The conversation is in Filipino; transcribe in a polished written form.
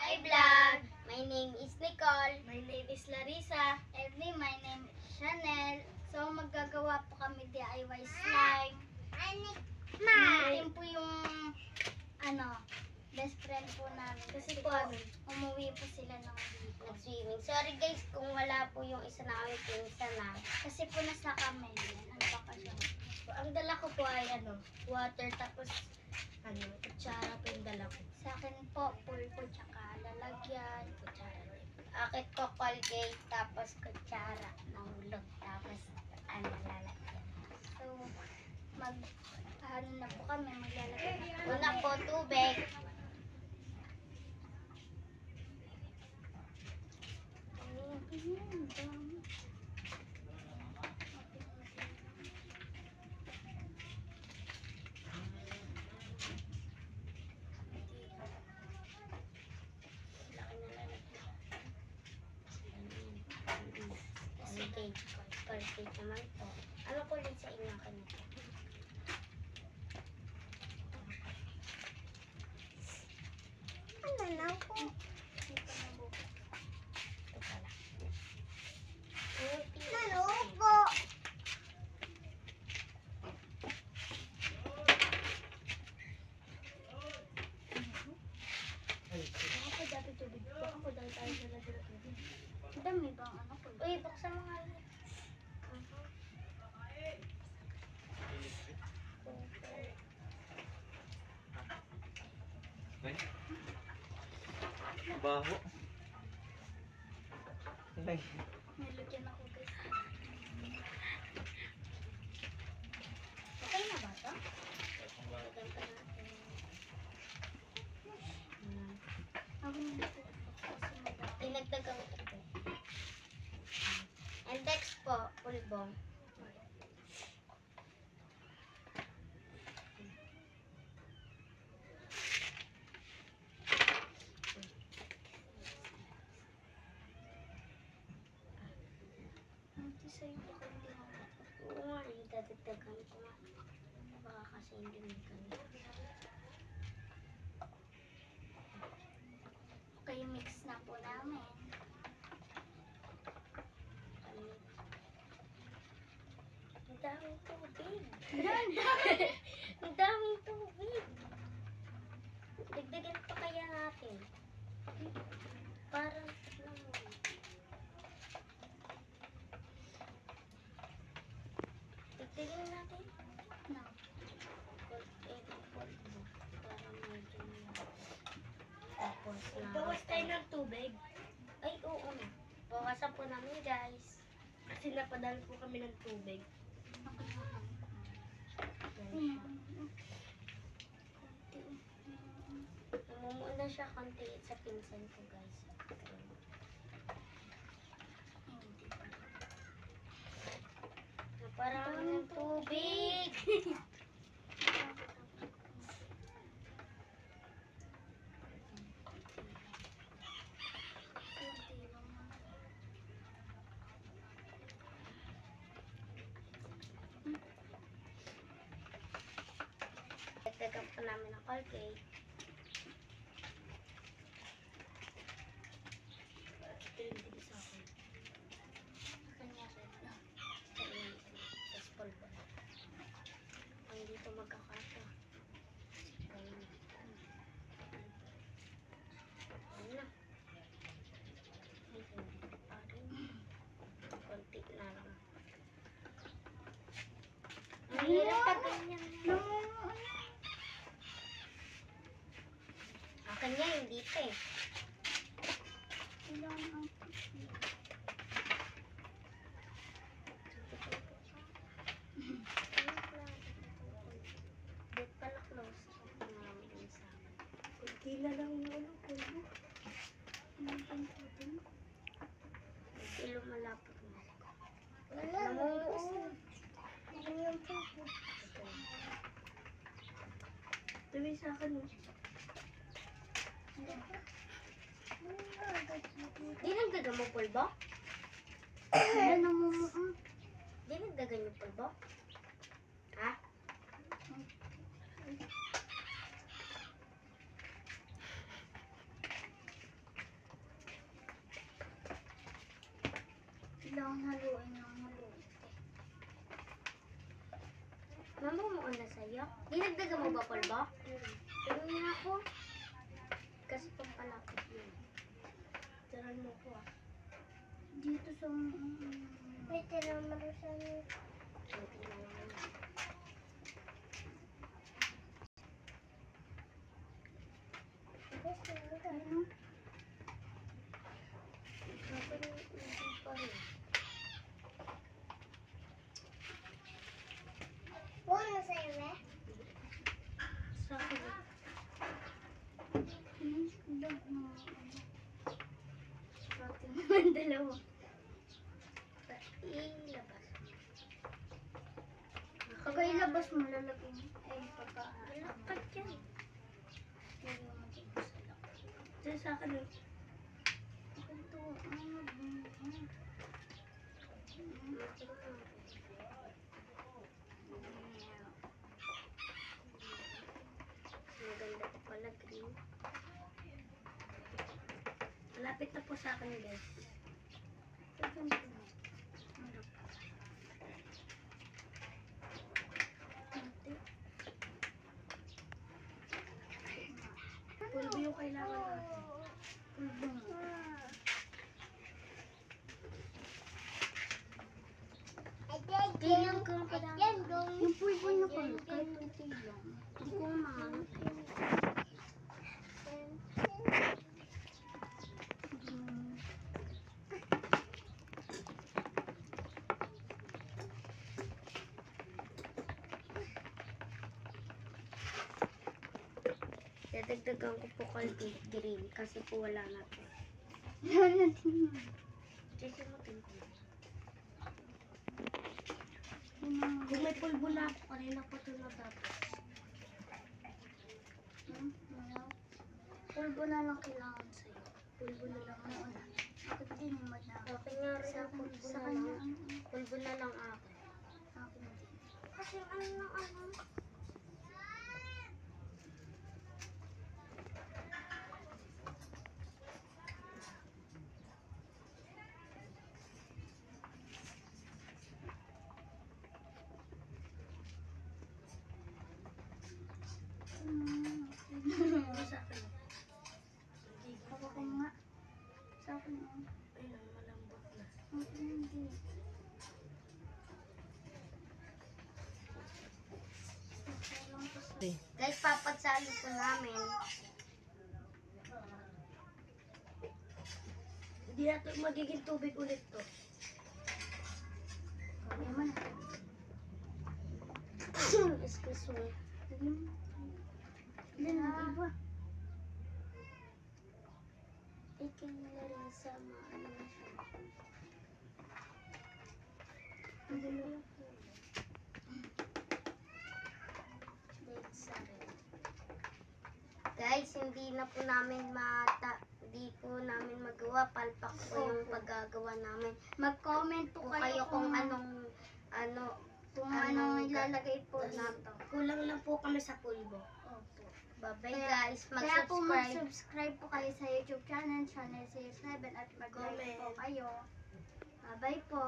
my vlog. My name is Nicole. My name is Larissa. Every my name is Chanel. So maggagawa po kami DIY slime. Natin po yung best friend po namin. Kasi po umuwi po sila nag-swimming. Sorry guys kung wala po yung isa na kami pinsan na. Kasi po nasa kami. Ang dala ko po ay water tapos kutsara po yung dala ko. Sa akin po, pulpo tsaka lalagyan, kutsara din. Akit ko Colgate, tapos kutsara, nahulog, tapos lalagyan. So, na po kami, maglalagyan na po. Una po, tubig. Colgate naman po. Ano po ulit sa inyo kanito? Ano na po? Ito pala. Ano po? Baka po dati tubig. Baka po dahil tayo sa lagyan tubig. Dami bang ko? Uy, buksan mo nga ulit. Baho. Ay. Nilagyan ako guys. Okay na ba ito? Lagyan pa natin. Dinagdagan ko ito. And next po, pulbong. Oo nga, dadagdagan ko nga. Baka kasi hindi may kanina. Okay, mix na po namin. Ang daming tubig. Ang daming tubig. Dagdagan pa kaya natin. Parang tignan natin. No. Para medyo tapos na. Bawas tayo ng tubig. Ay, oo na. Bawasan po namin guys. Kasi napadala po kami ng tubig. Namumuna siya konti sa pinsan ko guys. Parang ng tubig. Dagdagan po namin ng Colgate. Kanya rin. Tapos pulbo. Ang dito magkakato. Ayun na. Konti na lang. Ang hirap pa ganyan. Kanya hindi pa eh. Dito pala close. Kunti na lang yung pulbo. Hindi lumalapot na. Namumuo. Tuloy sa akin. Di nagdagan mo pulbo? Di nagdagan yung pulbo? Ha? akong haluin ng haluin. Mama mo na sa'yo? Dinagdagan mo ba pulbo? Pero na ako. Kasi pampalapit yun. Tiran mo ko ah. Dito sa... May tira mo sa... Hindi na naman. Ano? Hindi pa rin. Ano sa'yo, me? Sa akin. Bakit naman dalawa? Ilabas. Pagka ilabas mo, lalagyan mo. Ay, pagka... Malakad yan. Lagyan mo dito sa laki. Diyan sa akin. Ito, Maganda pa pala green. Malapit na po sa akin guys. Pulbo yung kailangan natin. Tingnan ko pa yung pulbo na pala, kahit unti lang. Hindi ko mahal. Dadagdagan ko po kalbit green kasi po wala na to. Sisimutin ko. Kung may pulbo na ako, kanina po ito natapos. Pulbo na lang kailangan sa'yo. Pulbo na lang ako. Ako din yung madami. Akin nga rin Sa ang pulbo sa na kanya, lang. Pulbo na lang akin. akin din. Kasi ano. Sa akin. Hindi ko. Ako ko nga. Sa akin nga. Ayun, malambot na. Hindi. Guys, papagsali po namin. Hindi na to magiging tubig ulit to. Kaya man. Excuse me. Hindi na iba. Ikila rin sa mga Hindi na. Guys, hindi na po namin hindi po namin magawa. Palpak po yung paggagawa namin. Mag-comment po Kung kayo kung kung anong ilalagay po na- dito. Kulang lang po kami sa pulbo. Opo. Bye-bye Kaya- guys. Kaya po Mag-subscribe. mag-subscribe po kayo sa YouTube channel, Channel 07 at mag-like po Comment. kayo. Bye-bye po.